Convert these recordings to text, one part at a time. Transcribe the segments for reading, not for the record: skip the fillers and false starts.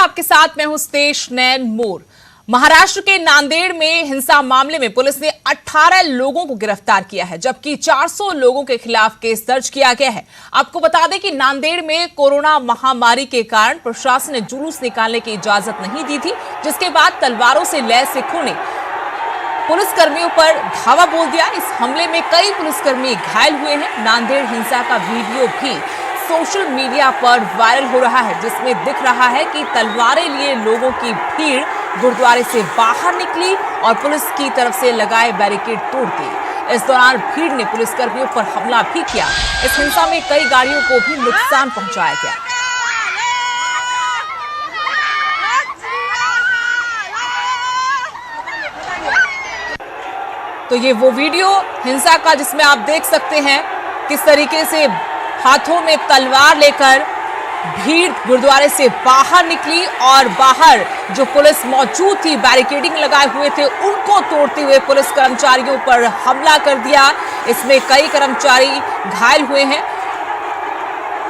आपके साथ मैं हूं स्तेश नैन मोर। महाराष्ट्र के नांदेड़ में हिंसा मामले में पुलिस ने 18 लोगों को गिरफ्तार किया है, जबकि 400 लोगों के खिलाफ केस दर्ज किया गया है। आपको बता दें कि नांदेड़ में कोरोना महामारी के कारण प्रशासन ने जुलूस निकालने की इजाजत नहीं दी थी, जिसके बाद तलवारों से लैस सिखों ने पुलिसकर्मियों पर धावा बोल दिया। इस हमले में कई पुलिसकर्मी घायल हुए हैं। नांदेड़ हिंसा का वीडियो भी सोशल मीडिया पर वायरल हो रहा है, जिसमें दिख रहा है कि तलवारें लिए लोगों की भीड़ गुरुद्वारे से बाहर निकली और पुलिस की तरफ से लगाए बैरिकेड तोड़ दिए। इस दौरान भीड़ ने पुलिसकर्मियों पर हमला भी किया। इस हिंसा में कई गाड़ियों को भी नुकसान पहुंचाया गया। तो ये वो वीडियो हिंसा का जिसमें आप देख सकते हैं किस तरीके से हाथों में तलवार लेकर भीड़ गुरुद्वारे से बाहर निकली और बाहर जो पुलिस मौजूद थी, बैरिकेडिंग लगाए हुए थे, उनको तोड़ते हुए पुलिस कर्मचारियों पर हमला कर दिया। इसमें कई कर्मचारी घायल हुए हैं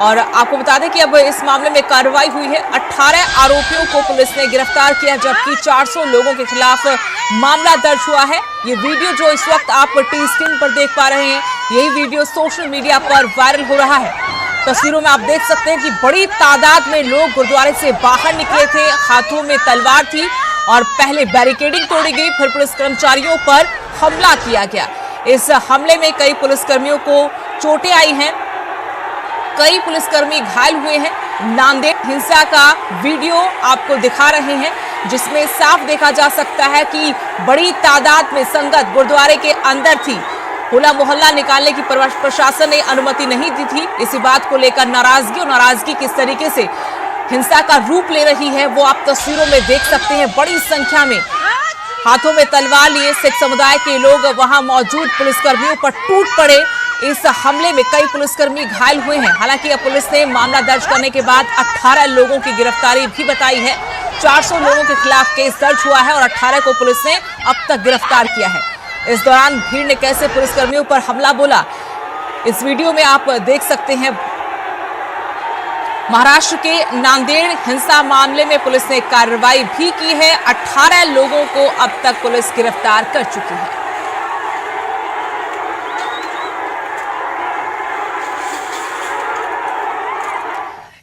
और आपको बता दें कि अब इस मामले में कार्रवाई हुई है। 18 आरोपियों को पुलिस ने गिरफ्तार किया, जबकि 400 लोगों के खिलाफ मामला दर्ज हुआ है। ये वीडियो जो इस वक्त आप टी स्क्रीन पर देख पा रहे हैं, यही वीडियो सोशल मीडिया पर वायरल हो रहा है। तस्वीरों में आप देख सकते हैं कि बड़ी तादाद में लोग गुरुद्वारे से बाहर निकले थे, हाथों में तलवार थी और पहले बैरिकेडिंग तोड़ी गई, फिर पुलिस कर्मचारियों पर हमला किया गया। इस हमले में कई पुलिसकर्मियों को चोटें आई हैं, कई पुलिसकर्मी घायल हुए हैं। नांदेड़ हिंसा का वीडियो आपको दिखा रहे हैं, जिसमें साफ देखा जा सकता है कि बड़ी तादाद में संगत गुरुद्वारे के अंदर थी। होला मोहल्ला निकालने की प्रशासन ने अनुमति नहीं दी थी। इसी बात को लेकर नाराजगी किस तरीके से हिंसा का रूप ले रही है वो आप तस्वीरों में देख सकते हैं। बड़ी संख्या में हाथों में तलवार लिए सिख समुदाय के लोग वहां मौजूद पुलिसकर्मियों पर टूट पड़े। इस हमले में कई पुलिसकर्मी घायल हुए हैं। हालांकि अब पुलिस ने मामला दर्ज करने के बाद 18 लोगों की गिरफ्तारी भी बताई है। 400 लोगों के खिलाफ केस दर्ज हुआ है और 18 को पुलिस ने अब तक गिरफ्तार किया है। इस दौरान भीड़ ने कैसे पुलिसकर्मियों पर हमला बोला, इस वीडियो में आप देख सकते हैं। महाराष्ट्र के नांदेड़ हिंसा मामले में पुलिस ने कार्रवाई भी की है। 18 लोगों को अब तक पुलिस गिरफ्तार कर चुकी है।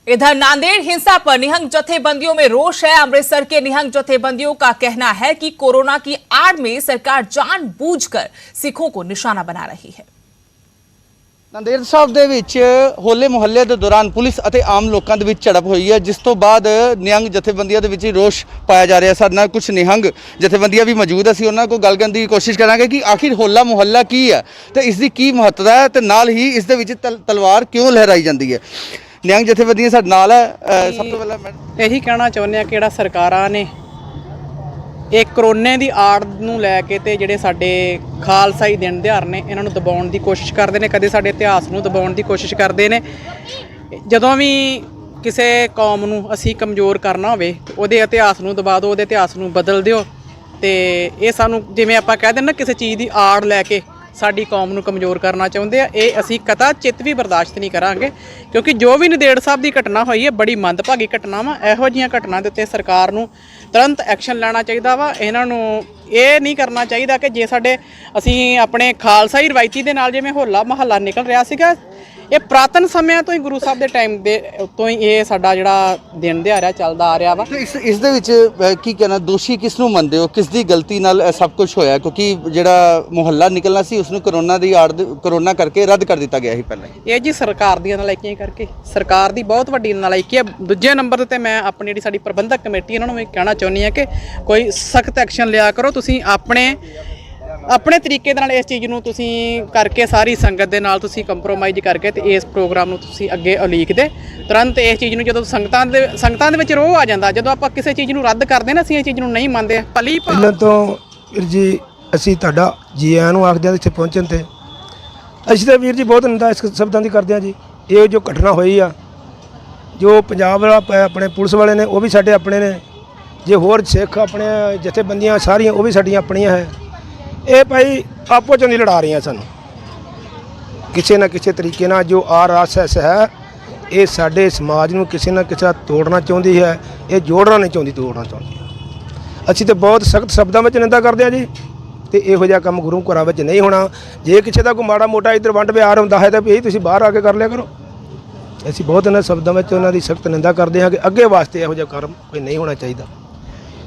इधर नांदेड़ हिंसा पर निहंग जत्थेबंदियों में रोष है। अमृतसर के निहंग जत्थेबंदियों का कहना है कि कोरोना की आड़ में सरकार जानबूझकर सिखों को निशाना बना रही है। नांदेड़ साहब ਦੇ ਵਿੱਚ ਹੋਲੇ ਮੁਹੱਲੇ ਦੇ ਦੌਰਾਨ ਪੁਲਿਸ ਅਤੇ ਆਮ ਲੋਕਾਂ ਦੇ ਵਿੱਚ ਝੜਪ ਹੋਈ ਹੈ, ਜਿਸ ਤੋਂ ਬਾਅਦ ਨਿਹੰਗ ਜਥੇਬੰਦੀਆਂ ਦੇ ਵਿੱਚ ਰੋਸ਼ ਪਾਇਆ ਜਾ ਰਿਹਾ। ਸਾਡੇ ਨਾਲ ਕੁਝ ਨਿਹੰਗ ਜਥੇਬੰਦੀਆਂ ਵੀ ਮੌਜੂਦ ਅਸੀਂ ਉਹਨਾਂ ਕੋਲ ਗੱਲ ਕਰਨ ਦੀ ਕੋਸ਼ਿਸ਼ ਕਰਾਂਗੇ ਕਿ ਆਖਿਰ ਹੋਲਾ ਮੁਹੱਲਾ ਕੀ ਹੈ ਤੇ ਇਸ ਦੀ ਕੀ ਮਹੱਤਤਾ ਹੈ ਤੇ ਨਾਲ ਹੀ ਇਸ ਦੇ ਵਿੱਚ ਤਲਵਾਰ ਕਿਉਂ ਲਹਿਰਾਈ ਜਾਂਦੀ ਹੈ। ਨਿਹੰਗ ਜਥੇਬੰਦੀਆਂ ਸਾਡੇ ਨਾਲ ਹੈ। ਸਭ ਤੋਂ ਪਹਿਲਾਂ ਮੈਂ ਇਹੀ ਕਹਿਣਾ ਚਾਹੁੰਦੇ ਆ ਕਿ ਜਿਹੜਾ ਸਰਕਾਰਾਂ ਨੇ ਇਹ ਕਰੋਨੇ ਦੀ ਆੜ ਨੂੰ ਲੈ ਕੇ ਤੇ ਜਿਹੜੇ ਸਾਡੇ ਖਾਲਸਾਈ ਦਿਨ ਦਿਹਾੜ ਨੇ ਇਹਨਾਂ ਨੂੰ ਦਬਾਉਣ ਦੀ ਕੋਸ਼ਿਸ਼ ਕਰਦੇ ਨੇ, ਕਦੇ ਸਾਡੇ ਇਤਿਹਾਸ ਨੂੰ ਦਬਾਉਣ ਦੀ ਕੋਸ਼ਿਸ਼ ਕਰਦੇ ਨੇ। ਜਦੋਂ ਵੀ ਕਿਸੇ ਕੌਮ ਨੂੰ ਅਸੀਂ ਕਮਜ਼ੋਰ ਕਰਨਾ ਹੋਵੇ ਉਹਦੇ ਇਤਿਹਾਸ ਨੂੰ ਦਬਾ ਦਿਓ, ਉਹਦੇ ਇਤਿਹਾਸ ਨੂੰ ਬਦਲ ਦਿਓ। ਤੇ ਇਹ ਸਾਨੂੰ ਜਿਵੇਂ ਆਪਾਂ ਕਹਿ ਦਿੰਦੇ ਨਾ ਕਿਸੇ ਚੀਜ਼ ਦੀ ਆੜ ਲੈ ਕੇ ਸਾਡੀ ਕੌਮ ਨੂੰ ਕਮਜ਼ੋਰ ਕਰਨਾ ਚਾਹੁੰਦੇ ਆ, ਇਹ ਅਸੀਂ ਕਤਾ ਚਿੱਤ ਵੀ ਬਰਦਾਸ਼ਤ ਨਹੀਂ ਕਰਾਂਗੇ। ਕਿਉਂਕਿ ਜੋ ਵੀ ਨੰਦੇੜ ਸਾਹਿਬ ਦੀ ਘਟਨਾ ਹੋਈ ਹੈ ਬੜੀ ਮੰਦਭਾਗੀ ਘਟਨਾ ਵਾ। ਇਹੋ ਜਿਹੀਆਂ ਘਟਨਾ ਦੇ ਉੱਤੇ ਸਰਕਾਰ ਨੂੰ ਤੁਰੰਤ ਐਕਸ਼ਨ ਲੈਣਾ ਚਾਹੀਦਾ ਵਾ। ਇਹਨਾਂ ਨੂੰ ਇਹ ਨਹੀਂ ਕਰਨਾ ਚਾਹੀਦਾ ਕਿ ਜੇ ਸਾਡੇ ਅਸੀਂ ਆਪਣੇ ਖਾਲਸਾਈ ਰਵਾਇਤੀ ਦੇ ਨਾਲ ਜਿਵੇਂ ਹੋਲਾ ਮਹੱਲਾ ਨਿਕਲ ਰਿਹਾ ਸੀਗਾ, ਇਹ ਪੁਰਾਤਨ ਸਮਿਆਂ ਤੋਂ ਹੀ ਗੁਰੂ ਸਾਹਿਬ ਦੇ ਟਾਈਮ ਦੇ ਤੋਂ ਹੀ ਇਹ ਸਾਡਾ ਜਿਹੜਾ ਦਿਨ ਦਿਹਾੜਾ ਚੱਲਦਾ ਆ ਰਿਹਾ ਵਾ। ਇਸ ਦੇ ਵਿੱਚ ਕੀ ਕਹਿਣਾ, ਦੋਸ਼ੀ ਕਿਸ ਨੂੰ ਮੰਨਦੇ ਹੋ, ਕਿਸ ਦੀ ਗਲਤੀ ਨਾਲ ਇਹ ਸਭ ਕੁਝ ਹੋਇਆ? ਕਿਉਂਕਿ ਜਿਹੜਾ ਮੁਹੱਲਾ ਨਿਕਲਣਾ ਸੀ ਉਸ ਨੂੰ ਕਰੋਨਾ ਦੀ ਆੜ ਕਰੋਨਾ ਕਰਕੇ ਰੱਦ ਕਰ ਦਿੱਤਾ ਗਿਆ ਸੀ ਪਹਿਲਾਂ। ਇਹ ਜੀ ਸਰਕਾਰ ਦੀਆਂ ਨਲਾਇਕੀਆਂ ਕਰਕੇ, ਸਰਕਾਰ ਦੀ ਬਹੁਤ ਵੱਡੀ ਨਲਾਇਕੀ ਹੈ। ਦੂਜੇ ਨੰਬਰ ਤੇ ਮੈਂ ਆਪਣੀ ਜਿਹੜੀ ਸਾਡੀ ਪ੍ਰਬੰਧਕ ਕਮੇਟੀ ਇਹਨਾਂ ਨੂੰ ਵੀ ਕਹਿਣਾ ਚਾਹੁੰਦੀ ਹਾਂ ਕਿ ਕੋਈ ਸਖਤ ਐਕਸ਼ਨ ਲਿਆ ਕਰੋ। ਤੁਸੀਂ ਆਪਣੇ ਤਰੀਕੇ ਦੇ ਨਾਲ ਇਸ ਚੀਜ਼ ਨੂੰ ਤੁਸੀਂ ਕਰਕੇ ਸਾਰੀ ਸੰਗਤ ਦੇ ਨਾਲ ਤੁਸੀਂ ਕੰਪਰੋਮਾਈਜ਼ ਕਰਕੇ ਤੇ ਇਸ ਪ੍ਰੋਗਰਾਮ ਨੂੰ ਤੁਸੀਂ ਅੱਗੇ ਉਲੀਕਦੇ ਤੁਰੰਤ। ਇਸ ਚੀਜ਼ ਨੂੰ ਜਦੋਂ ਸੰਗਤਾਂ ਦੇ ਵਿੱਚ ਰੋਹ ਆ ਜਾਂਦਾ, ਜਦੋਂ ਆਪਾਂ ਕਿਸੇ ਚੀਜ਼ ਨੂੰ ਰੱਦ ਕਰਦੇ ਨਾ, ਅਸੀਂ ਇਹ ਚੀਜ਼ ਨੂੰ ਨਹੀਂ ਮੰਨਦੇ। ਪਹਿਲਾਂ ਤੋਂ ਵੀਰ ਜੀ ਅਸੀਂ ਤੁਹਾਡਾ ਜੀ ਆਇਆਂ ਨੂੰ ਆਖਦੇ ਹਾਂ ਇੱਥੇ ਪਹੁੰਚਣ ਤੇ। ਅਸੀਂ ਤਾਂ ਵੀਰ ਜੀ ਬਹੁਤ ਨਿੰਦਾ ਇਸ ਸ਼ਬਦਾਂ ਦੀ ਕਰਦੇ ਹਾਂ ਜੀ। ਇਹ ਜੋ ਘਟਨਾ ਹੋਈ ਆ, ਜੋ ਪੰਜਾਬ ਵਾਲਾ ਆਪਣੇ ਪੁਲਿਸ ਵਾਲੇ ਨੇ ਉਹ ਵੀ ਸਾਡੇ ਆਪਣੇ ਨੇ, ਜੇ ਹੋਰ ਸਿੱਖ ਆਪਣੇ ਜਥੇਬੰਦੀਆਂ ਸਾਰੀਆਂ ਉਹ ਵੀ ਸਾਡੀਆਂ ਆਪਣੀਆਂ ਹੈ। ਇਹ ਭਾਈ ਆਪੋ 'ਚ ਨਹੀਂ ਲੜਾ ਰਹੀਆਂ ਸਾਨੂੰ, ਕਿਸੇ ਨਾ ਕਿਸੇ ਤਰੀਕੇ ਨਾਲ ਜੋ RSS ਹੈ ਇਹ ਸਾਡੇ ਸਮਾਜ ਨੂੰ ਕਿਸੇ ਨਾ ਕਿਸੇ ਤੋੜਨਾ ਚਾਹੁੰਦੀ ਹੈ, ਇਹ ਜੋੜਨਾ ਨਹੀਂ ਚਾਹੁੰਦੀ, ਤੋੜਨਾ ਚਾਹੁੰਦੀ ਹੈ। ਅਸੀਂ ਤਾਂ ਬਹੁਤ ਸਖਤ ਸ਼ਬਦਾਂ ਵਿੱਚ ਨਿੰਦਾ ਕਰਦੇ ਹਾਂ ਜੀ, ਤੇ ਇਹੋ ਜਿਹਾ ਕੰਮ ਗੁਰੂ ਘਰਾਂ ਵਿੱਚ ਨਹੀਂ ਹੋਣਾ। ਜੇ ਕਿਸੇ ਦਾ ਕੋਈ ਮਾੜਾ ਮੋਟਾ ਇੱਧਰ ਵੰਡ ਵਿਹਾਰ ਹੁੰਦਾ ਹੈ ਤਾਂ ਵੀ ਤੁਸੀਂ ਬਾਹਰ ਆ ਕੇ ਕਰ ਲਿਆ ਕਰੋ। ਅਸੀਂ ਬਹੁਤ ਇਹਨਾਂ ਸ਼ਬਦਾਂ ਵਿੱਚ ਉਹਨਾਂ ਦੀ ਸਖਤ ਨਿੰਦਾ ਕਰਦੇ ਹਾਂ ਕਿ ਅੱਗੇ ਵਾਸਤੇ ਇਹੋ ਜਿਹਾ ਕਰਮ ਕੋਈ ਨਹੀਂ ਹੋਣਾ ਚਾਹੀਦਾ।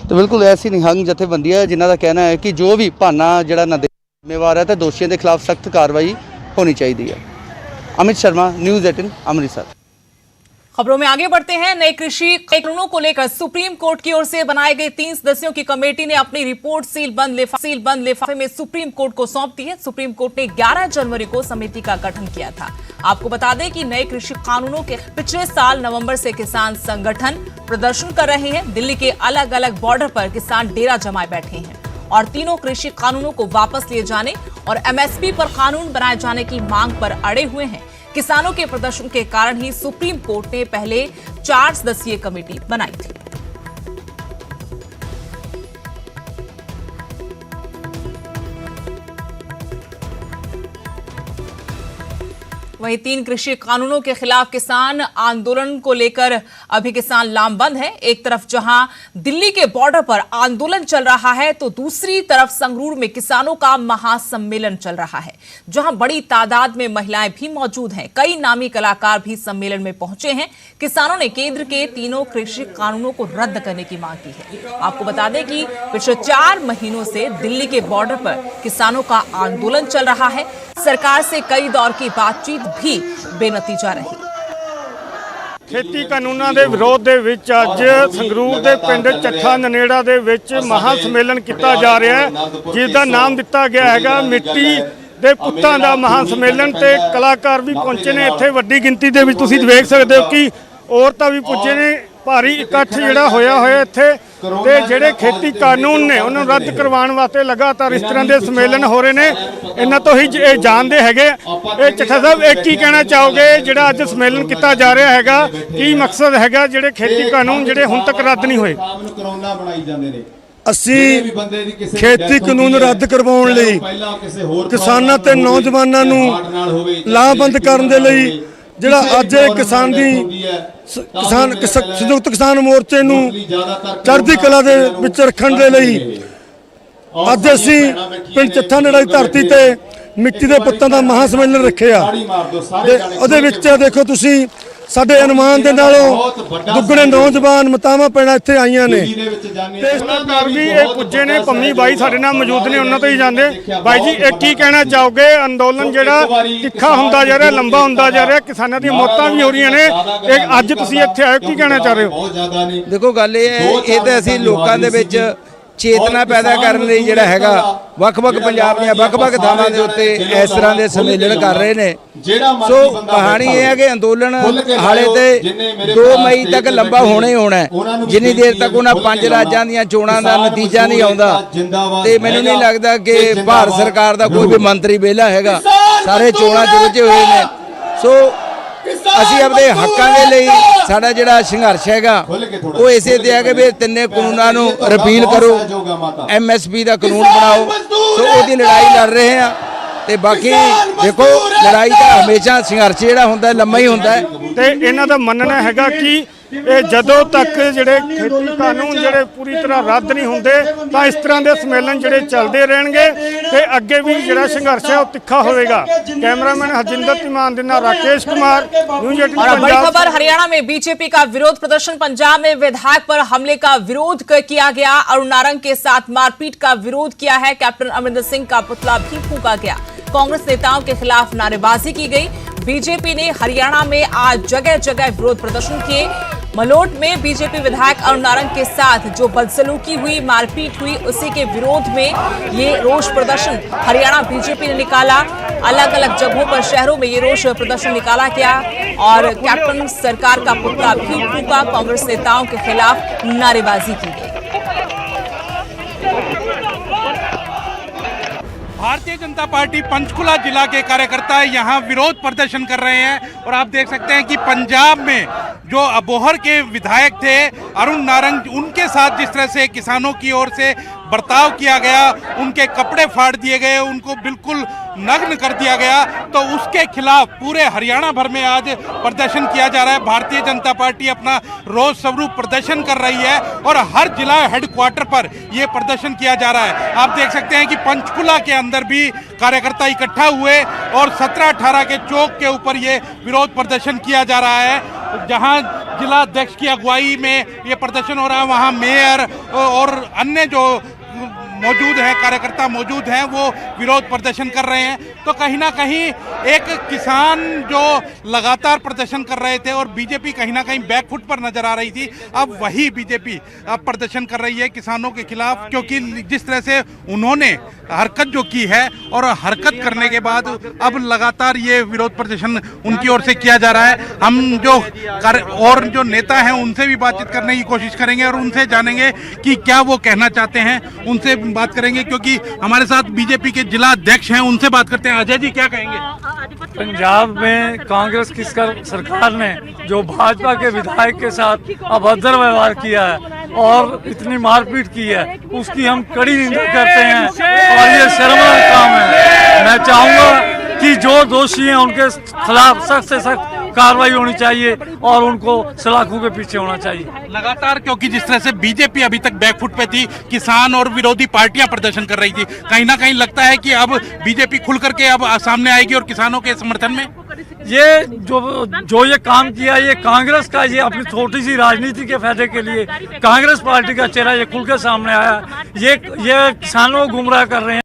ਤਾਂ ਬਿਲਕੁਲ ਐਸੀ ਨਿਹੰਗ ਜਥੇਬੰਦੀਆਂ ਜਿਨ੍ਹਾਂ ਦਾ ਕਹਿਣਾ ਹੈ ਕਿ ਜੋ ਵੀ ਭਾਨਾ ਜਿਹੜਾ ਨਦੇ ਜ਼ਿੰਮੇਵਾਰ ਹੈ ਤੇ ਦੋਸ਼ੀਆਂ ਦੇ ਖਿਲਾਫ ਸਖਤ ਕਾਰਵਾਈ होनी चाहिए। अमित शर्मा, न्यूज़ 18 अमृतसर। खबरों में आगे बढ़ते हैं। नए कृषि कानूनों को लेकर सुप्रीम कोर्ट की ओर से बनाई गई 3 सदस्यों की कमेटी ने अपनी रिपोर्ट सीलबंद लिफाफे में सुप्रीम कोर्ट को सौंप दी है। सुप्रीम कोर्ट ने 11 जनवरी को समिति का गठन किया था। आपको बता दें कि नए कृषि कानूनों के पिछले साल नवंबर से किसान संगठन प्रदर्शन कर रहे हैं। दिल्ली के अलग अलग बॉर्डर पर किसान डेरा जमाए बैठे हैं और तीनों कृषि कानूनों को वापस लिए जाने और एमएसपी पर कानून बनाए जाने की मांग पर अड़े हुए हैं। किसानों के प्रदर्शन के कारण ही सुप्रीम कोर्ट ने पहले 4 सदस्यीय कमेटी बनाई थी। वहीं 3 कृषि कानूनों के खिलाफ किसान आंदोलन को लेकर अभी किसान लामबंद है। एक तरफ जहां दिल्ली के बॉर्डर पर आंदोलन चल रहा है तो दूसरी तरफ संगरूर में किसानों का महासम्मेलन चल रहा है, जहां बड़ी तादाद में महिलाएं भी मौजूद हैं। कई नामी कलाकार भी सम्मेलन में पहुंचे हैं। किसानों ने केंद्र के तीनों कृषि कानूनों को रद्द करने की मांग की है। आपको बता दें कि पिछले 4 महीनों से दिल्ली के बॉर्डर पर किसानों का आंदोलन चल रहा है। सरकार से कई दौर की बातचीत भी बेनतीजा रही। ਖੇਤੀ ਕਾਨੂੰਨਾਂ ਦੇ ਵਿਰੋਧ ਦੇ ਵਿੱਚ ਅੱਜ ਸੰਗਰੂਰ ਦੇ ਪਿੰਡ ਚੱਠਾ ਨਨੇੜਾ ਦੇ ਵਿੱਚ ਮਹਾ ਸੰਮੇਲਨ ਕੀਤਾ ਜਾ ਰਿਹਾ ਹੈ, ਜਿਸ ਦਾ ਨਾਮ ਦਿੱਤਾ ਗਿਆ ਹੈਗਾ ਮਿੱਟੀ ਦੇ ਪੁੱਤਾਂ ਦਾ ਮਹਾ ਸੰਮੇਲਨ। ਤੇ ਕਲਾਕਾਰ ਵੀ ਪਹੁੰਚੇ ਨੇ ਇੱਥੇ ਵੱਡੀ ਗਿਣਤੀ ਦੇ ਵਿੱਚ। ਤੁਸੀਂ ਵੇਖ ਸਕਦੇ ਹੋ ਕਿ ਔਰਤਾਂ ਵੀ ਪੁੱਜੇ ਨੇ। ਭਾਰੀ ਇਕੱਠ ਜਿਹੜਾ ਹੋਇਆ ਇੱਥੇ, ਤੇ ਜਿਹੜੇ ਖੇਤੀ ਕਾਨੂੰਨ ਨੇ ਉਹਨਾਂ ਨੂੰ ਰੱਦ ਕਰਵਾਉਣ ਵਾਸਤੇ ਲਗਾਤਾਰ ਇਸ ਤਰ੍ਹਾਂ ਦੇ ਸੰਮੇਲਨ ਹੋ ਰਹੇ ਨੇ। ਇਹਨਾਂ ਤੋਂ ਹੀ ਇਹ ਜਾਣਦੇ ਹੈਗੇ। ਇਹ ਚੱਠਾ ਸਾਹਿਬ, ਇਹ ਕੀ ਕਹਿਣਾ ਚਾਹੋਗੇ ਜਿਹੜਾ ਅੱਜ ਸੰਮੇਲਨ ਕੀਤਾ ਜਾ ਰਿਹਾ ਹੈਗਾ? ਕੀ ਮਕਸਦ ਹੈਗਾ ਜਿਹੜੇ ਖੇਤੀ ਕਾਨੂੰਨ ਜਿਹੜੇ ਹੁਣ ਤੱਕ ਰੱਦ ਨਹੀਂ ਹੋਏ? ਅਸੀਂ ਖੇਤੀ ਕਾਨੂੰਨ ਰੱਦ ਕਰਵਾਉਣ ਲਈ, ਕਿਸਾਨਾਂ ਤੇ ਨੌਜਵਾਨਾਂ ਨੂੰ ਲਾਭਬੰਦ ਕਰਨ ਦੇ ਲਈ ਜਿਹੜਾ ਅੱਜ ਕਿਸਾਨ ਦੀ ਸੰਯੁਕਤ ਕਿਸਾਨ ਮੋਰਚੇ ਨੂੰ ਚੜ੍ਹਦੀ ਕਲਾ ਦੇ ਵਿੱਚ ਰੱਖਣ ਦੇ ਲਈ ਅੱਜ ਅਸੀਂ ਪਿੰਡ ਚੱਠਾ ਨੇੜਾ ਦੀ ਧਰਤੀ ਤੇ ਮਿੱਟੀ ਦੇ ਪੁੱਤਾਂ ਦਾ ਮਹਾ ਸੰਮੇਲਨ ਰੱਖਿਆ। ਉਹਦੇ ਵਿੱਚ ਦੇਖੋ ਤੁਸੀਂ ਸਾਡੇ ਅਨੁਮਾਨ ਦੇ ਨਾਲੋਂ ਦੁੱਗਣੇ ਨੌਜਵਾਨ ਮਤਾਵਾਂ ਪੈਣਾ ਇੱਥੇ ਆਈਆਂ ਨੇ। ਤੇ ਇਸ ਨਾਲ ਵੀ ਇਹ ਪੁੱਜੇ ਨੇ। ਪੰਮੀ ਬਾਈ ਸਾਡੇ ਨਾਲ ਮੌਜੂਦ ਨੇ, ਉਹਨਾਂ ਤੋਂ ਹੀ ਜਾਂਦੇ। ਬਾਈ ਜੀ, ਇਹ ਕੀ ਕਹਿਣਾ ਚਾਹੋਗੇ? ਅੰਦੋਲਨ ਜਿਹੜਾ ਤਿੱਖਾ ਹੁੰਦਾ ਜਾ ਰਿਹਾ, ਲੰਬਾ ਹੁੰਦਾ ਜਾ ਰਿਹਾ, ਕਿਸਾਨਾਂ ਦੀਆਂ ਮੌਤਾਂ ਵੀ ਹੋ ਰਹੀਆਂ ਨੇ। ਇਹ ਅੱਜ ਤੁਸੀਂ ਇੱਥੇ ਆਏ, ਕੀ ਕਹਿਣਾ ਚਾਹ ਰਹੇ ਹੋ? ਦੇਖੋ ਗੱਲ ਇਹ ਹੈ, ਇਹ ਤਾਂ ਅਸੀਂ ਲੋਕਾਂ ਦੇ ਵਿੱਚ ਚੇਤਨਾ ਪੈਦਾ ਕਰਨ ਲਈ ਜਿਹੜਾ ਹੈਗਾ ਵੱਖ-ਵੱਖ ਪੰਜਾਬ ਦੀਆਂ ਵੱਖ-ਵੱਖ ਥਾਵਾਂ ਦੇ ਉੱਤੇ ਇਸ ਤਰ੍ਹਾਂ ਦੇ ਸੰਮੇਲਨ ਕਰ ਰਹੇ ਨੇ। ਸੋ ਕਹਾਣੀ ਇਹ ਹੈ ਕਿ ਅੰਦੋਲਨ ਹਾਲੇ ਤੇ 2 ਮਈ ਤੱਕ ਲੰਬਾ ਹੋਣਾ ਹੀ ਹੋਣਾ ਹੈ। ਜਿੰਨੀ ਦੇਰ ਤੱਕ ਉਹਨਾਂ 5 ਰਾਜਾਂ ਦੀਆਂ ਚੋਣਾਂ ਦਾ ਨਤੀਜਾ ਨਹੀਂ ਆਉਂਦਾ, ਤੇ ਮੈਨੂੰ ਨਹੀਂ ਲੱਗਦਾ ਕਿ ਭਾਰਤ ਸਰਕਾਰ ਦਾ ਕੋਈ ਵੀ ਮੰਤਰੀ ਵਿਹਲਾ ਹੈਗਾ। ਸਾਰੇ ਚੋਣਾਂ 'ਚ ਰੁੱਝੇ ਹੋਏ ਨੇ। ਸੋ ਅਸੀਂ ਆਪਣੇ ਹੱਕਾਂ ਦੇ ਲਈ ਸਾਡਾ ਜਿਹੜਾ ਸੰਘਰਸ਼ ਹੈਗਾ ਉਹ ਇਸੇ ਤੇ ਹੈ ਕਿ ਵੀ ਤਿੰਨੇ ਕਾਨੂੰਨਾਂ ਨੂੰ ਰਿਪੀਲ ਕਰੋ, ਐਮਐਸਪੀ ਦਾ ਕਾਨੂੰਨ ਬਣਾਓ। ਸੋ ਉਹਦੀ ਲੜਾਈ ਲੜ ਰਹੇ ਆ। ਤੇ ਬਾਕੀ ਦੇਖੋ, ਲੜਾਈ ਦਾ ਹਮੇਸ਼ਾ ਸੰਘਰਸ਼ ਜਿਹੜਾ ਹੁੰਦਾ ਲੰਮਾ ਹੀ ਹੁੰਦਾ ਹੈ। ਤੇ ਇਹਨਾਂ ਦਾ ਮੰਨਣਾ ਹੈਗਾ ਕਿ ਇਹ ਜਦੋਂ ਤੱਕ ਜਿਹੜੇ ਖੇਤੀ ਕਾਨੂੰਨ ਜਿਹੜੇ ਪੂਰੀ ਤਰ੍ਹਾਂ ਰੱਦ ਨਹੀਂ ਹੁੰਦੇ ਤਾਂ ਇਸ ਤਰ੍ਹਾਂ ਦੇ ਸੰਮੇਲਨ ਜਿਹੜੇ ਚੱਲਦੇ ਰਹਿਣਗੇ ਤੇ ਅੱਗੇ ਵੀ ਜਿਹੜਾ ਸੰਘਰਸ਼ ਹੈ ਉਹ ਤਿੱਖਾ ਹੋਵੇਗਾ। कैमरामैन हरजिंदर तिमान दिना, राकेश कुमार, न्यूज़ 18 और बड़ी खबर, हरियाणा में बीजेपी का विरोध प्रदर्शन। पंजाब में विधायक पर हमले का विरोध किया गया। अरुण नारंग के साथ मारपीट का विरोध किया है। कैप्टन अमरिंदर सिंह का पुतला भी फूंका गया। कांग्रेस नेताओं के खिलाफ नारेबाजी की गई। बीजेपी ने हरियाणा में आज जगह जगह विरोध प्रदर्शन किए। मलोट में बीजेपी विधायक अरुण नारंग के साथ जो बदसलूकी हुई, मारपीट हुई, उसी के विरोध में ये रोष प्रदर्शन हरियाणा बीजेपी ने निकाला। अलग अलग जगहों पर शहरों में ये रोष प्रदर्शन निकाला गया और कैप्टन सरकार का पुतला भी फूंका। कांग्रेस नेताओं के खिलाफ नारेबाजी की गई। भारतीय जनता पार्टी पंचकुला जिला के कार्यकर्ता यहाँ विरोध प्रदर्शन कर रहे हैं और आप देख सकते हैं कि पंजाब में जो अबोहर के विधायक थे अरुण नारंग, उनके साथ जिस तरह से किसानों की ओर से बर्ताव किया गया, उनके कपड़े फाड़ दिए गए, उनको बिल्कुल नग्न कर दिया गया, तो उसके खिलाफ पूरे हरियाणा भर में आज प्रदर्शन किया जा रहा है। भारतीय जनता पार्टी अपना रोज स्वरूप प्रदर्शन कर रही है और हर जिला हेडक्वार्टर पर यह प्रदर्शन किया जा रहा है। आप देख सकते हैं कि पंचकुला के अंदर भी कार्यकर्ता इकट्ठा हुए और 17-18 के चौक के ऊपर ये विरोध प्रदर्शन किया जा रहा है। जहां जिला अध्यक्ष की अगुवाई में ये प्रदर्शन हो रहा है, वहां मेयर और अन्य जो मौजूद हैं, कार्यकर्ता मौजूद हैं, वो विरोध प्रदर्शन कर रहे हैं। तो कहीं ना कहीं एक किसान जो लगातार प्रदर्शन कर रहे थे और बीजेपी कहीं ना कहीं बैकफुट पर नजर आ रही थी, अब वही बीजेपी अब प्रदर्शन कर रही है किसानों के खिलाफ, क्योंकि जिस तरह से उन्होंने हरकत जो की है और हरकत करने के बाद अब लगातार ये विरोध प्रदर्शन उनकी ओर से किया जा रहा है। हम और जो नेता हैं उनसे भी बातचीत करने की कोशिश करेंगे और उनसे जानेंगे कि क्या वो कहना चाहते हैं, उनसे बात करेंगे, क्योंकि हमारे साथ बीजेपी के जिला अध्यक्ष हैं, उनसे बात करते हैं। अजय जी, क्या कहेंगे? पंजाब में कांग्रेस की सरकार ने जो भाजपा के विधायक के साथ अभद्र व्यवहार किया है और इतनी मारपीट की है, उसकी हम कड़ी निंदा करते हैं और ये शर्मनाक काम है। मैं चाहूँगा कि जो दोषी हैं उनके खिलाफ सख्त से सख्त कार्रवाई होनी चाहिए और उनको सलाखों के पीछे होना चाहिए लगातार, क्योंकि जिस तरह से बीजेपी अभी तक बैकफुट पे थी, किसान और विरोधी पार्टियां प्रदर्शन कर रही थी, कहीं ना कहीं लगता है कि अब बीजेपी खुल करके अब सामने आएगी और किसानों के समर्थन में ये जो ये काम किया, ये कांग्रेस का, ये अपनी छोटी सी राजनीति के फायदे के लिए कांग्रेस पार्टी का चेहरा ये खुल के सामने आया। ये किसानों को गुमराह कर रहे हैं।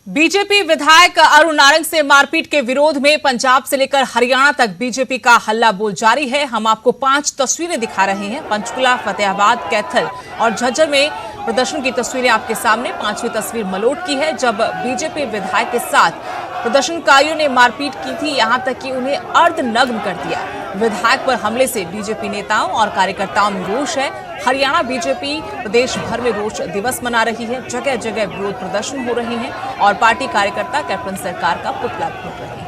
बीजेपी विधायक अरुण नारंग से मारपीट के विरोध में पंजाब से लेकर हरियाणा तक बीजेपी का हल्ला बोल जारी है। हम आपको 5 तस्वीरें दिखा रहे हैं। पंचकुला, फतेहाबाद, कैथल और झज्जर में प्रदर्शन की तस्वीरें आपके सामने। 5वीं तस्वीर मलोट की है, जब बीजेपी विधायक के साथ प्रदर्शनकारियों ने मारपीट की थी, यहां तक कि उन्हें अर्धनग्न कर दिया। विधायक पर हमले से बीजेपी नेताओं और कार्यकर्ताओं में रोष है। हरियाणा बीजेपी प्रदेश भर में रोष दिवस मना रही है। जगह जगह विरोध प्रदर्शन हो रहे हैं और पार्टी कार्यकर्ता कैप्टन सरकार का पुतला फूंक रहे हैं।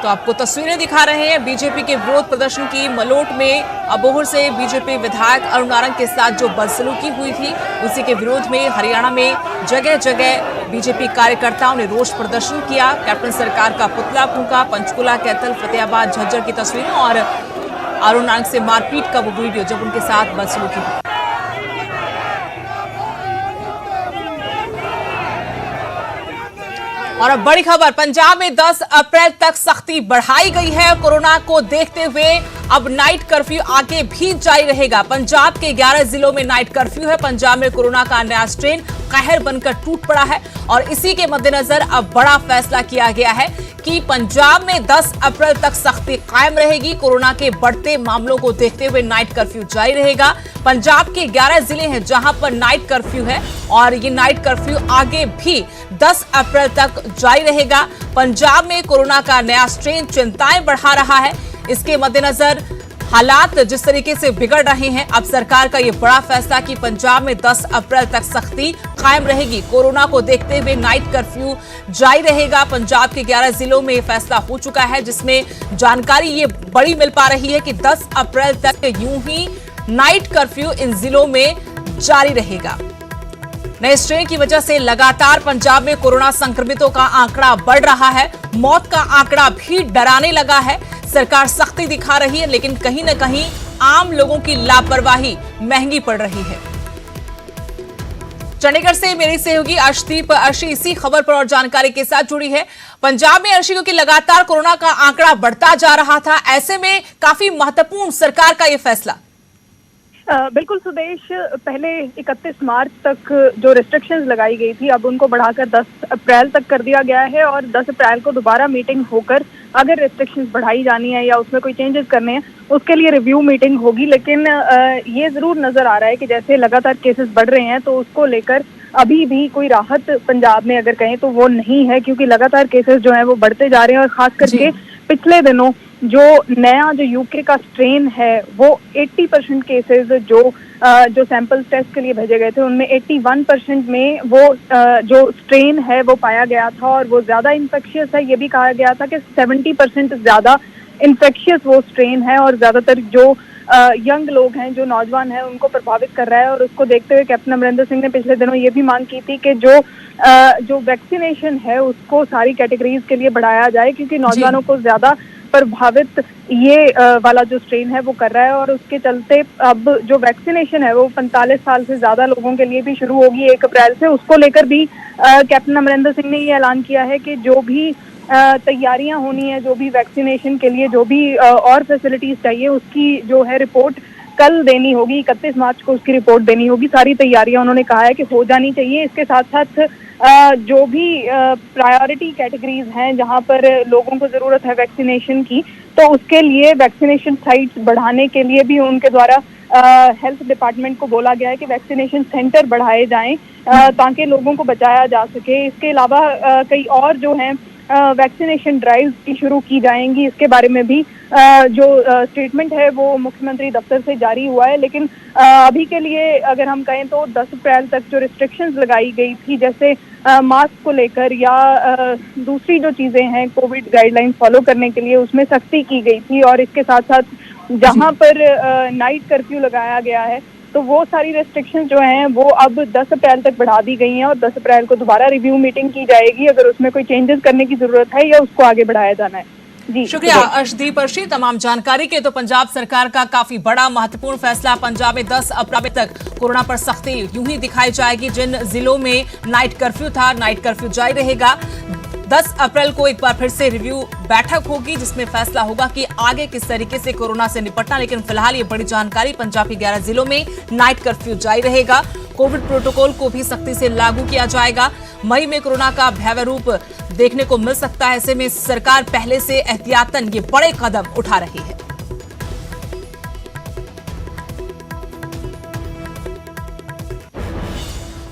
तो आपको तस्वीरें दिखा रहे हैं बीजेपी के विरोध प्रदर्शन की। मलोट में अबोहर से बीजेपी विधायक अरुण नारंग के साथ जो बदसलूकी हुई थी, उसी के विरोध में हरियाणा में जगह जगह बीजेपी कार्यकर्ताओं ने रोष प्रदर्शन किया, कैप्टन सरकार का पुतला फूंका। पंचकुला, कैथल, फतेहाबाद, झज्जर की तस्वीरें और अरुण नारंग से मारपीट का वो वीडियो जब उनके साथ बदसलूकी हुई। और अब बड़ी खबर, पंजाब में 10 अप्रैल तक सख्ती बढ़ाई गई है। कोरोना को देखते हुए अब नाइट कर्फ्यू आगे भी जारी रहेगा। पंजाब के 11 जिलों में नाइट कर्फ्यू है। पंजाब में कोरोना का नया स्ट्रेन कहर बनकर टूट पड़ा है और इसी के मद्देनजर अब बड़ा फैसला किया गया है कि पंजाब में 10 अप्रैल तक सख्ती कायम रहेगी। कोरोना के बढ़ते मामलों को देखते हुए नाइट कर्फ्यू जारी रहेगा। पंजाब के 11 जिले हैं जहां पर नाइट कर्फ्यू है और ये नाइट कर्फ्यू आगे भी 10 अप्रैल तक जारी रहेगा। पंजाब में कोरोना का नया स्ट्रेन चिंताएं बढ़ा रहा है। इसके मद्देनजर हालात जिस तरीके से बिगड़ रहे हैं, अब सरकार का यह बड़ा फैसला कि पंजाब में 10 अप्रैल तक सख्ती कायम रहेगी। कोरोना को देखते हुए नाइट कर्फ्यू जारी रहेगा। पंजाब के 11 जिलों में यह फैसला हो चुका है, जिसमें जानकारी ये बड़ी मिल पा रही है कि 10 अप्रैल तक यूं ही नाइट कर्फ्यू इन जिलों में जारी रहेगा। नए स्ट्रेन की वजह से लगातार पंजाब में कोरोना संक्रमितों का आंकड़ा बढ़ रहा है। मौत का आंकड़ा भी डराने लगा है। सरकार सख्ती दिखा रही है, लेकिन कहीं न कहीं आम लोगों की लापरवाही महंगी पड़ रही है। चंडीगढ़ से मेरी सहयोगी अर्शदीप अर्शी इसी खबर पर और जानकारी के साथ जुड़ी है। पंजाब में अर्शी, क्योंकि लगातार कोरोना का आंकड़ा बढ़ता जा रहा था, ऐसे में काफी महत्वपूर्ण सरकार का यह फैसला। बिल्कुल सुदेश, पहले 31 मार्च तक जो रिस्ट्रिक्शंस लगाई गई थी, अब उनको बढ़ाकर 10 अप्रैल तक कर दिया गया है और 10 अप्रैल को दोबारा मीटिंग होकर अगर रिस्ट्रिक्शंस बढ़ाई जानी है या उसमें कोई चेंजेस करने हैं, उसके लिए रिव्यू मीटिंग होगी। लेकिन ये जरूर नजर आ रहा है कि जैसे लगातार केसेस बढ़ रहे हैं, तो उसको लेकर अभी भी कोई राहत पंजाब में अगर कहें तो वो नहीं है, क्योंकि लगातार केसेस जो है वो बढ़ते जा रहे हैं। और खास करके पिछले दिनों जो नया जो यूके का स्ट्रेन है, वो 80% केसेस जो सैंपल्स टेस्ट के लिए भेजे गए थे, उनमें 81% में वो जो स्ट्रेन है वो पाया गया था और वो ज्यादा इन्फेक्शियस है। ये भी कहा गया था कि 70% ज्यादा इन्फेक्शियस वो स्ट्रेन है और ज़्यादातर जो यंग लोग हैं, जो नौजवान हैं, उनको प्रभावित कर रहा है। और उसको देखते हुए कैप्टन अमरिंदर सिंह ने पिछले दिनों ये भी मांग की थी कि जो वैक्सीनेशन है उसको सारी कैटेगरीज के लिए बढ़ाया जाए, क्योंकि नौजवानों को ज़्यादा प्रभावित ये वाला जो स्ट्रेन है वो कर रहा है। और उसके चलते अब जो वैक्सीनेशन है वो 45 साल से ज़्यादा लोगों के लिए भी शुरू होगी 1 अप्रैल से। उसको लेकर भी कैप्टन अमरिंदर सिंह ने ये ऐलान किया है कि जो भी तैयारियां होनी है, जो भी वैक्सीनेशन के लिए जो भी और फैसिलिटीज चाहिए, उसकी जो है रिपोर्ट कल देनी होगी। 31 मार्च को उसकी रिपोर्ट देनी होगी। सारी तैयारियां उन्होंने कहा है कि हो जानी चाहिए। इसके साथ साथ जो भी प्रायोरिटी कैटेगरीज हैं जहां पर लोगों को ज़रूरत है वैक्सीनेशन की, तो उसके लिए वैक्सीनेशन साइट्स बढ़ाने के लिए भी उनके द्वारा हेल्थ डिपार्टमेंट को बोला गया है कि वैक्सीनेशन सेंटर बढ़ाए जाएं ताकि लोगों को बचाया जा सके। इसके अलावा कई और जो हैं वैक्सीनेशन ड्राइव्स भी शुरू की जाएंगी। इसके बारे में भी जो स्टेटमेंट है वो मुख्यमंत्री दफ्तर से जारी हुआ है। लेकिन अभी के लिए अगर हम कहें तो 10 अप्रैल तक जो रिस्ट्रिक्शंस लगाई गई थी, जैसे मास्क को लेकर या दूसरी जो चीज़ें हैं कोविड गाइडलाइंस फॉलो करने के लिए, उसमें सख्ती की गई थी। और इसके साथ साथ जहां पर नाइट कर्फ्यू लगाया गया है, तो वो सारी रेस्ट्रिक्शन जो हैं वो अब 10 अप्रैल तक बढ़ा दी गई हैं और 10 अप्रैल को दोबारा रिव्यू मीटिंग की जाएगी अगर उसमें कोई चेंजेस करने की जरूरत है या उसको आगे बढ़ाया जाना है। जी शुक्रिया अर्शदीप अर्शी तमाम जानकारी के। तो पंजाब सरकार का काफी बड़ा महत्वपूर्ण फैसला। पंजाब में 10 अप्रैल तक कोरोना पर सख्ती यूं ही दिखाई जाएगी। जिन जिलों में नाइट कर्फ्यू था, नाइट कर्फ्यू जारी रहेगा। 10 अप्रैल को एक बार फिर से रिव्यू बैठक होगी जिसमें फैसला होगा कि आगे किस तरीके से कोरोना से निपटना। लेकिन फिलहाल ये बड़ी जानकारी, पंजाब के 11 जिलों में नाइट कर्फ्यू जारी रहेगा। कोविड प्रोटोकॉल को भी सख्ती से लागू किया जाएगा। मई में कोरोना का भयावह रूप देखने को मिल सकता है। ऐसे में सरकार पहले से एहतियातन ये बड़े कदम उठा रही है।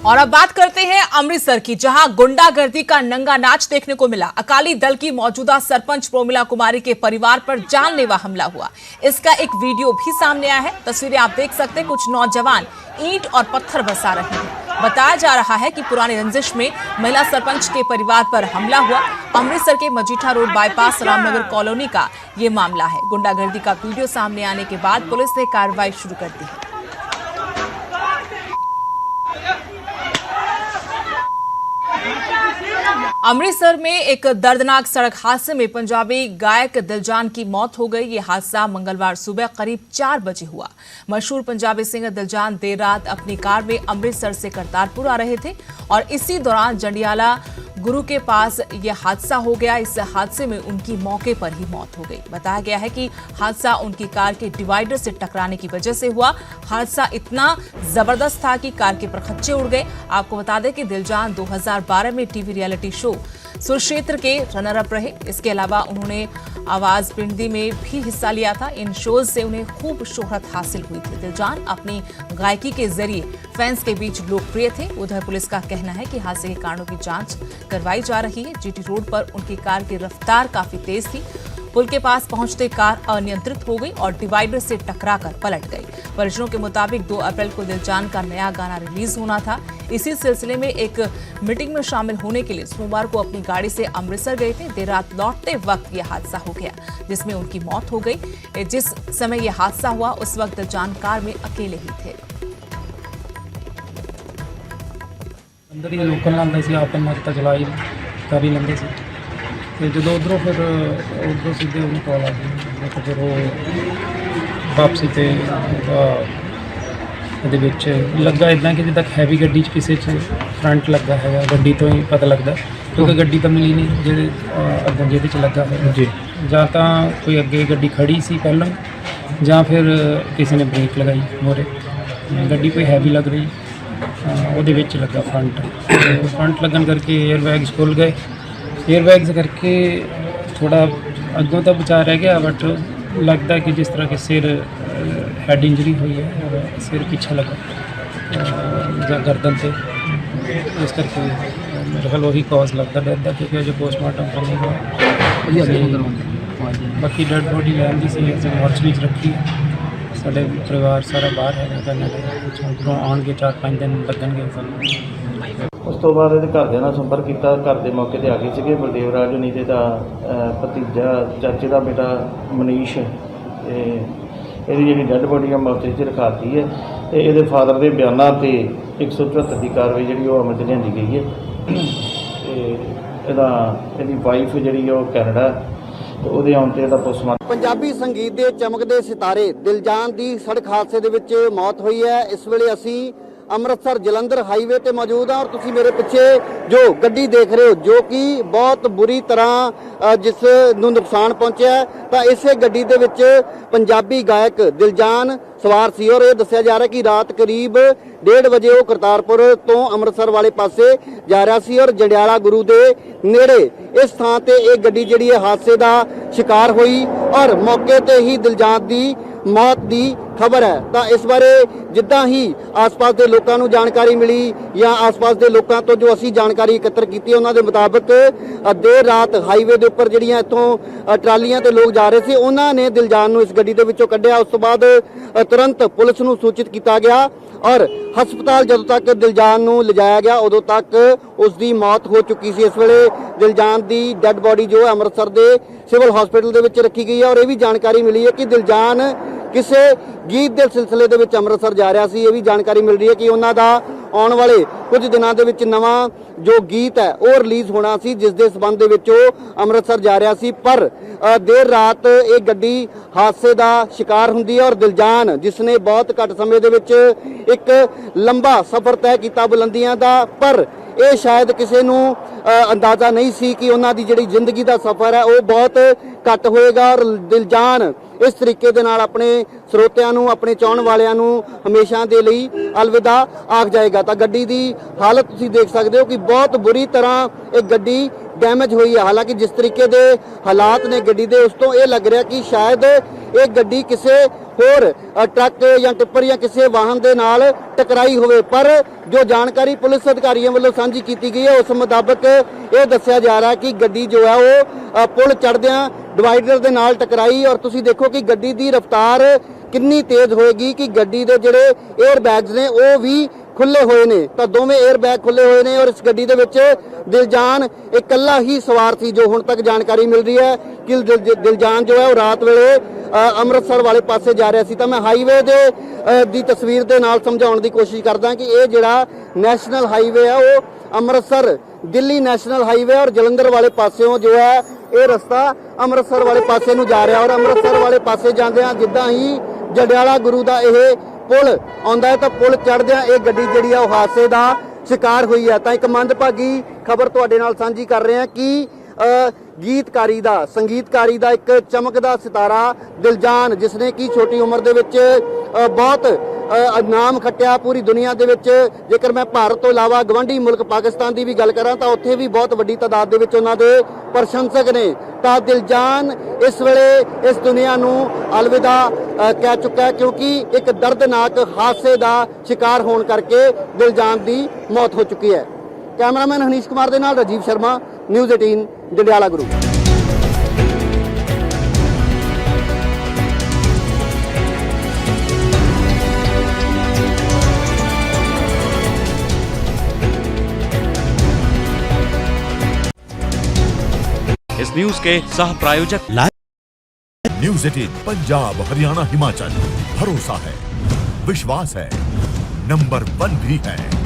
और अब बात करते हैं अमृतसर की, जहां गुंडागर्दी का नंगा नाच देखने को मिला। अकाली दल की मौजूदा सरपंच प्रोमिला कुमारी के परिवार पर जानलेवा हमला हुआ। इसका एक वीडियो भी सामने आया है। तस्वीरें आप देख सकते हैं। कुछ नौजवान ईंट और पत्थर बरसा रहे हैं। बताया जा रहा है कि पुरानी रंजिश में महिला सरपंच के परिवार पर हमला हुआ। अमृतसर के Majitha road bypass Ramnagar colony का ये मामला है। गुंडागर्दी का वीडियो सामने आने के बाद पुलिस ने कार्रवाई शुरू कर दी है। अमृतसर में एक दर्दनाक सड़क हादसे में पंजाबी गायक दिलजान की मौत हो गई। ये हादसा मंगलवार सुबह करीब 4 बजे हुआ। मशहूर पंजाबी सिंगर दिलजान देर रात अपनी कार में अमृतसर से करतारपुर आ रहे थे और इसी दौरान जंडियाला गुरु के पास यह हादसा हो गया। इस हादसे में उनकी मौके पर ही मौत हो गई। बताया गया है कि हादसा उनकी कार के डिवाइडर से टकराने की वजह से हुआ। हादसा इतना जबरदस्त था कि कार के परखच्चे उड़ गए। आपको बता दें कि दिलजान 2012 में टीवी रियलिटी शो सुरक्षेत्र के रनर अप रहे। इसके अलावा उन्होंने आवाज पिंडी में भी हिस्सा लिया था। इन शोज से उन्हें खूब शोहरत हासिल हुई थी। दिलजान अपनी गायकी के जरिए फैंस के बीच लोकप्रिय थे। उधर पुलिस का कहना है कि हादसे के कारणों की जांच करवाई जा रही है। जीटी रोड पर उनकी कार की रफ्तार काफी तेज थी। पुल के पास पहुंचते कार अनियंत्रित हो गई और डिवाइडर से टकराकर पलट गई। परिजनों के मुताबिक 2 अप्रैल को दिलजान का नया गाना रिलीज होना था। इसी सिलसिले में एक मीटिंग में शामिल होने के लिए सोमवार को अपनी गाड़ी से अमृतसर गए थे। देर रात लौटते वक्त यह हादसा हो गया जिसमें उनकी मौत हो गई। जिस समय यह हादसा हुआ उस वक्त दिलजान कार में अकेले ही थे। अंदर ही लोकल आंदा सी, आप मस्ता चलाई कर ही लेंगे सी। तो जो उधरों फिर उधरों सीधे उन्हें कॉल आ गई तो फिर वो वापसी ਤੇ ਇਹਦੇ ਵਿੱਚ ਲੱਗਾ ਇਦਾਂ ਕਿ ਜਿੱਦਾਂ ਹੈਵੀ ਗੱਡੀ 'ਚ ਕਿਸੇ 'ਚ ਫਰੰਟ ਲੱਗਾ ਹੈਗਾ। ਗੱਡੀ ਤੋਂ ਹੀ ਪਤਾ ਲੱਗਦਾ ਕਿਉਂਕਿ ਗੱਡੀ ਤਾਂ ਮਿਲੀ ਨਹੀਂ ਜਿਹੜੇ ਅੱਗੋਂ ਜਿਹਦੇ 'ਚ ਲੱਗਾ ਹੋਇਆ ਜੀ। ਜਾਂ ਤਾਂ ਕੋਈ ਅੱਗੇ ਗੱਡੀ ਖੜੀ ਸੀ ਪਹਿਲਾਂ ਜਾਂ ਫਿਰ ਕਿਸੇ ਨੇ ਬ੍ਰੇਕ ਲਗਾਈ ਮੋਰੇ। ਗੱਡੀ ਕੋਈ ਹੈਵੀ ਲੱਗ ਰਹੀ ਉਹਦੇ ਵਿੱਚ ਲੱਗਾ ਫਰੰਟ ਲੱਗਣ ਕਰਕੇ 에ਅਰ ਬੈਗਸ ਖੁੱਲ ਗਏ। एयर बैग्स करके थोड़ा अगों तो बचा रह गया बट लगता है कि जिस तरह के सिर हेड इंजरी हुई है और सिर पीछे लगा या गर्दन से, इस करके मेरे ख्याल वही कॉज लगता डेथ का क्योंकि जो पोस्टमार्टम करने का बाकी डेड बॉडी लैन की सी मॉर्चरी रखी। साढ़े परिवार सारा बाहर है उधरों आने 4-5 दिन लगन गए। ਤੋਂ ਬਾਅਦ ਇਹਦੇ ਘਰਦਿਆਂ ਨਾਲ ਸੰਪਰਕ ਕੀਤਾ। ਘਰ ਦੇ ਮੌਕੇ ਤੇ ਆ ਗਏ ਸੀਗੇ। ਬਲਦੇਵ ਰਾਜ ਹੋਣੀ ਤੇ ਦਾ ਭਤੀਜਾ, ਚਾਚੇ ਦਾ ਬੇਟਾ ਮਨੀਸ਼, ਤੇ ਇਹਦੀ ਜਿਹੜੀ ਡੈੱਡ ਬੋਡੀ ਆ ਮੌਕੇ 'ਚ ਰਖਾਤੀ ਹੈ ਤੇ ਇਹਦੇ ਫਾਦਰ ਦੇ ਬਿਆਨਾਂ ਤੇ 174 ਦੀ ਕਾਰਵਾਈ ਜਿਹੜੀ ਉਹ ਅਮਲ 'ਚ ਲਿਆਂਦੀ ਗਈ ਹੈ। ਤੇ ਇਹਦੀ ਵਾਈਫ ਜਿਹੜੀ ਉਹ ਕੈਨੇਡਾ ਤੇ ਉਹਦੇ ਆਉਣ ਤੇ ਇਹਦਾ ਪੋਸਟਮਾਰਟਮ। ਪੰਜਾਬੀ ਸੰਗੀਤ ਦੇ ਚਮਕਦੇ ਸਿਤਾਰੇ ਦਿਲਜਾਨ ਦੀ ਸੜਕ ਹਾਦਸੇ ਦੇ ਵਿੱਚ ਮੌਤ ਹੋਈ ਹੈ। ਇਸ ਵੇਲੇ ਅਸੀਂ ਅੰਮ੍ਰਿਤਸਰ ਜਲੰਧਰ ਹਾਈਵੇ ਤੇ ਮੌਜੂਦ ਹਾਂ ਔਰ ਤੁਸੀਂ ਮੇਰੇ ਪਿੱਛੇ ਜੋ ਗੱਡੀ ਦੇਖ ਰਹੇ ਹੋ ਜੋ ਕਿ ਬਹੁਤ ਬੁਰੀ ਤਰ੍ਹਾਂ ਜਿਸ ਨੂੰ ਨੁਕਸਾਨ ਪਹੁੰਚਿਆ, ਤਾਂ ਇਸੇ ਗੱਡੀ ਦੇ ਵਿੱਚ ਪੰਜਾਬੀ ਗਾਇਕ ਦਿਲਜਾਨ ਸਵਾਰ ਸੀ ਔਰ ਇਹ ਦੱਸਿਆ ਜਾ ਰਿਹਾ ਕਿ ਰਾਤ ਕਰੀਬ 1:30 ਵਜੇ ਉਹ ਕਰਤਾਰਪੁਰ ਤੋਂ ਅੰਮ੍ਰਿਤਸਰ ਵਾਲੇ ਪਾਸੇ ਜਾ ਰਿਹਾ ਸੀ ਔਰ ਜੰਡਿਆਲਾ ਗੁਰੂ ਦੇ ਨੇੜੇ ਇਸ ਥਾਂ ਤੇ ਇਹ ਗੱਡੀ ਜਿਹੜੀ ਹੈ ਹਾਦਸੇ ਦਾ ਸ਼ਿਕਾਰ ਹੋਈ ਔਰ ਮੌਕੇ ਤੇ ਹੀ ਦਿਲਜਾਨ ਦੀ ਮੌਤ ਦੀ ਖਬਰ ਹੈ। ਤਾਂ ਇਸ ਬਾਰੇ ਜਿੱਦਾਂ ਹੀ ਆਸ-ਪਾਸ ਦੇ ਲੋਕਾਂ ਨੂੰ ਜਾਣਕਾਰੀ ਮਿਲੀ ਜਾਂ ਆਸ-ਪਾਸ ਦੇ ਲੋਕਾਂ ਤੋਂ ਜੋ ਅਸੀਂ ਜਾਣਕਾਰੀ ਇਕੱਤਰ ਕੀਤੀ, ਉਹਨਾਂ ਦੇ ਮੁਤਾਬਕ ਦੇਰ ਰਾਤ ਹਾਈਵੇ ਦੇ ਉੱਪਰ ਜਿਹੜੀਆਂ ਇੱਥੋਂ ਟਰਾਲੀਆਂ ਤੇ ਲੋਕ ਜਾ ਰਹੇ ਸੀ, ਉਹਨਾਂ ਨੇ ਦਿਲਜਾਨ ਨੂੰ ਇਸ ਗੱਡੀ ਦੇ ਵਿੱਚੋਂ ਕੱਢਿਆ। ਉਸ ਤੋਂ ਬਾਅਦ ਤੁਰੰਤ ਪੁਲਿਸ ਨੂੰ ਸੂਚਿਤ ਕੀਤਾ ਗਿਆ ਔਰ ਹਸਪਤਾਲ ਜਦੋਂ ਤੱਕ ਦਿਲਜਾਨ ਨੂੰ ਲਿਜਾਇਆ ਗਿਆ ਉਦੋਂ ਤੱਕ ਉਸ ਦੀ ਮੌਤ ਹੋ ਚੁੱਕੀ ਸੀ। ਇਸ ਵੇਲੇ ਦਿਲਜਾਨ ਦੀ ਡੈੱਡ ਬੋਡੀ ਜੋ ਹੈ ਅੰਮ੍ਰਿਤਸਰ ਦੇ ਸਿਵਲ ਹਸਪੀਟਲ ਦੇ ਵਿੱਚ ਰੱਖੀ ਗਈ ਹੈ ਔਰ ਇਹ ਵੀ ਜਾਣਕਾਰੀ ਮਿਲੀ ਹੈ ਕਿ ਦਿਲਜਾਨ ਕਿਸੇ ਗੀਤ ਦੇ ਸਿਲਸਿਲੇ ਦੇ ਵਿੱਚ ਅੰਮ੍ਰਿਤਸਰ ਜਾ ਰਿਹਾ ਸੀ। ਇਹ ਵੀ ਜਾਣਕਾਰੀ ਮਿਲ ਰਹੀ ਹੈ ਕਿ ਉਹਨਾਂ ਦਾ ਆਉਣ ਵਾਲੇ ਕੁਝ ਦਿਨਾਂ ਦੇ ਵਿੱਚ ਨਵਾਂ ਜੋ ਗੀਤ ਹੈ ਉਹ ਰਿਲੀਜ਼ ਹੋਣਾ ਸੀ, ਜਿਸ ਦੇ ਸਬੰਧ ਦੇ ਵਿੱਚ ਉਹ ਅੰਮ੍ਰਿਤਸਰ ਜਾ ਰਿਹਾ ਸੀ। ਪਰ ਦੇਰ ਰਾਤ ਇਹ ਗੱਡੀ ਹਾਦਸੇ ਦਾ ਸ਼ਿਕਾਰ ਹੁੰਦੀ ਹੈ ਔਰ ਦਿਲਜਾਨ, ਜਿਸ ਨੇ ਬਹੁਤ ਘੱਟ ਸਮੇਂ ਦੇ ਵਿੱਚ ਇੱਕ ਲੰਬਾ ਸਫ਼ਰ ਤੈਅ ਕੀਤਾ ਬੁਲੰਦੀਆਂ ਦਾ, ਪਰ ਇਹ ਸ਼ਾਇਦ ਕਿਸੇ ਨੂੰ ਅੰਦਾਜ਼ਾ ਨਹੀਂ ਸੀ ਕਿ ਉਹਨਾਂ ਦੀ ਜਿਹੜੀ ਜ਼ਿੰਦਗੀ ਦਾ ਸਫ਼ਰ ਹੈ ਉਹ ਬਹੁਤ ਘੱਟ ਹੋਏਗਾ ਔਰ ਦਿਲਜਾਨ ਇਸ ਤਰੀਕੇ ਦੇ ਨਾਲ ਆਪਣੇ ਸਰੋਤਿਆਂ ਨੂੰ, ਆਪਣੇ ਚਾਹਣ ਵਾਲਿਆਂ ਨੂੰ ਹਮੇਸ਼ਾ ਦੇ ਲਈ ਅਲਵਿਦਾ ਆਖ ਜਾਏਗਾ। ਤਾਂ ਗੱਡੀ ਦੀ ਹਾਲਤ ਤੁਸੀਂ ਦੇਖ ਸਕਦੇ ਹੋ ਕਿ ਬਹੁਤ ਬੁਰੀ ਤਰ੍ਹਾਂ ਇਹ ਗੱਡੀ ਡੈਮੇਜ ਹੋਈ ਹੈ। ਹਾਲਾਂਕਿ ਜਿਸ ਤਰੀਕੇ ਦੇ ਹਾਲਾਤ ਨੇ ਗੱਡੀ ਦੇ, ਉਸ ਤੋਂ ਇਹ ਲੱਗ ਰਿਹਾ ਕਿ ਸ਼ਾਇਦ ਇਹ ਗੱਡੀ ਕਿਸੇ ਹੋਰ ਟਰੱਕ ਜਾਂ ਟਿੱਪਰ ਜਾਂ ਕਿਸੇ ਵਾਹਨ ਦੇ ਨਾਲ ਟਕਰਾਈ ਹੋਵੇ, ਪਰ ਜੋ ਜਾਣਕਾਰੀ ਪੁਲਿਸ ਅਧਿਕਾਰੀਆਂ ਵੱਲੋਂ ਸਾਂਝੀ ਕੀਤੀ ਗਈ ਹੈ ਉਸ ਮੁਤਾਬਕ ਇਹ ਦੱਸਿਆ ਜਾ ਰਿਹਾ ਕਿ ਗੱਡੀ ਜੋ ਹੈ ਉਹ ਪੁਲ ਚੜ੍ਹਦਿਆਂ ਡਿਵਾਈਡਰ ਦੇ ਨਾਲ ਟਕਰਾਈ ਔਰ ਤੁਸੀਂ ਦੇਖੋ ਕਿ ਗੱਡੀ ਦੀ ਰਫ਼ਤਾਰ ਕਿੰਨੀ ਤੇਜ਼ ਹੋਏਗੀ ਕਿ ਗੱਡੀ ਦੇ ਜਿਹੜੇ 에ਅਰ ਬੈਗਸ ਨੇ ਉਹ ਵੀ ਖੁੱਲੇ ਹੋਏ ਨੇ। ਤਾਂ ਦੋਵੇਂ 에ਅਰ ਬੈਗ ਖੁੱਲੇ ਹੋਏ ਨੇ ਔਰ ਇਸ ਗੱਡੀ ਦੇ ਵਿੱਚ ਦਿਲਜਾਨ ਇਕੱਲਾ ਹੀ ਸਵਾਰ ਸੀ। ਜੋ ਹੁਣ ਤੱਕ ਜਾਣਕਾਰੀ ਮਿਲ ਰਹੀ ਹੈ ਕਿ ਦਿਲਜਾਨ ਜੋ ਹੈ ਉਹ ਰਾਤ ਵੇਲੇ ਅੰਮ੍ਰਿਤਸਰ ਵਾਲੇ ਪਾਸੇ ਜਾ ਰਿਹਾ ਸੀ। ਤਾਂ ਮੈਂ ਹਾਈਵੇ ਦੀ ਤਸਵੀਰ ਦੇ ਨਾਲ ਸਮਝਾਉਣ ਦੀ ਕੋਸ਼ਿਸ਼ ਕਰਦਾ ਕਿ ਇਹ ਜਿਹੜਾ ਨੈਸ਼ਨਲ ਹਾਈਵੇ ਹੈ ਉਹ ਅੰਮ੍ਰਿਤਸਰ ਦਿੱਲੀ ਨੈਸ਼ਨਲ ਹਾਈਵੇ ਔਰ ਜਲੰਧਰ ਵਾਲੇ ਪਾਸਿਓਂ ਜੋ ਹੈ ਇਹ ਰਸਤਾ ਅੰਮ੍ਰਿਤਸਰ ਵਾਲੇ ਪਾਸੇ ਨੂੰ ਜਾ ਰਿਹਾ ਔਰ ਅੰਮ੍ਰਿਤਸਰ ਵਾਲੇ ਪਾਸੇ ਜਾਂਦਿਆਂ ਜਿੱਦਾਂ ਹੀ ਜੰਡਿਆਲਾ ਗੁਰੂ ਦਾ ਇਹ ਪੁਲ ਆਉਂਦਾ ਹੈ ਤਾਂ ਪੁਲ ਚੜ੍ਹਦਿਆਂ ਇਹ ਗੱਡੀ ਜਿਹੜੀ ਆ ਉਹ ਹਾਦਸੇ ਦਾ ਸ਼ਿਕਾਰ ਹੋਈ ਹੈ। ਤਾਂ ਇੱਕ ਮੰਦਭਾਗੀ ਖਬਰ ਤੁਹਾਡੇ ਨਾਲ ਸਾਂਝੀ ਕਰ ਰਹੇ ਹਾਂ ਕਿ ਗੀਤਕਾਰੀ ਦਾ, ਸੰਗੀਤਕਾਰੀ ਦਾ ਇੱਕ ਚਮਕਦਾ ਸਿਤਾਰਾ ਦਿਲਜਾਨ, ਜਿਸ ਨੇ ਕਿ ਛੋਟੀ ਉਮਰ ਦੇ ਵਿੱਚ ਬਹੁਤ ਨਾਮ ਖੱਟਿਆ ਪੂਰੀ ਦੁਨੀਆ ਦੇ ਵਿੱਚ। ਜੇਕਰ ਮੈਂ ਭਾਰਤ ਤੋਂ ਇਲਾਵਾ ਗਵਾਂਢੀ ਮੁਲਕ ਪਾਕਿਸਤਾਨ ਦੀ ਵੀ ਗੱਲ ਕਰਾਂ ਤਾਂ ਉੱਥੇ ਵੀ ਬਹੁਤ ਵੱਡੀ ਤਾਦਾਦ ਦੇ ਵਿੱਚ ਉਹਨਾਂ ਦੇ ਪ੍ਰਸ਼ੰਸਕ ਨੇ। ਤਾਂ ਦਿਲਜਾਨ ਇਸ ਵੇਲੇ ਇਸ ਦੁਨੀਆ ਨੂੰ ਅਲਵਿਦਾ ਕਹਿ ਚੁੱਕਾ ਹੈ ਕਿਉਂਕਿ ਇੱਕ ਦਰਦਨਾਕ ਹਾਦਸੇ ਦਾ ਸ਼ਿਕਾਰ ਹੋਣ ਕਰਕੇ ਦਿਲਜਾਨ ਦੀ ਮੌਤ ਹੋ ਚੁੱਕੀ ਹੈ। ਕੈਮਰਾਮੈਨ ਹਨੀਸ਼ ਕੁਮਾਰ ਦੇ ਨਾਲ ਰਾਜੀਵ ਸ਼ਰਮਾ, ਨਿਊਜ਼ 18 ਜੰਡਿਆਲਾ ਗੁਰੂ। इस न्यूज के सह प्रायोजक न्यूज 18 पंजाब, हरियाणा, हिमाचल, भरोसा है, विश्वास है, नंबर 1 भी है।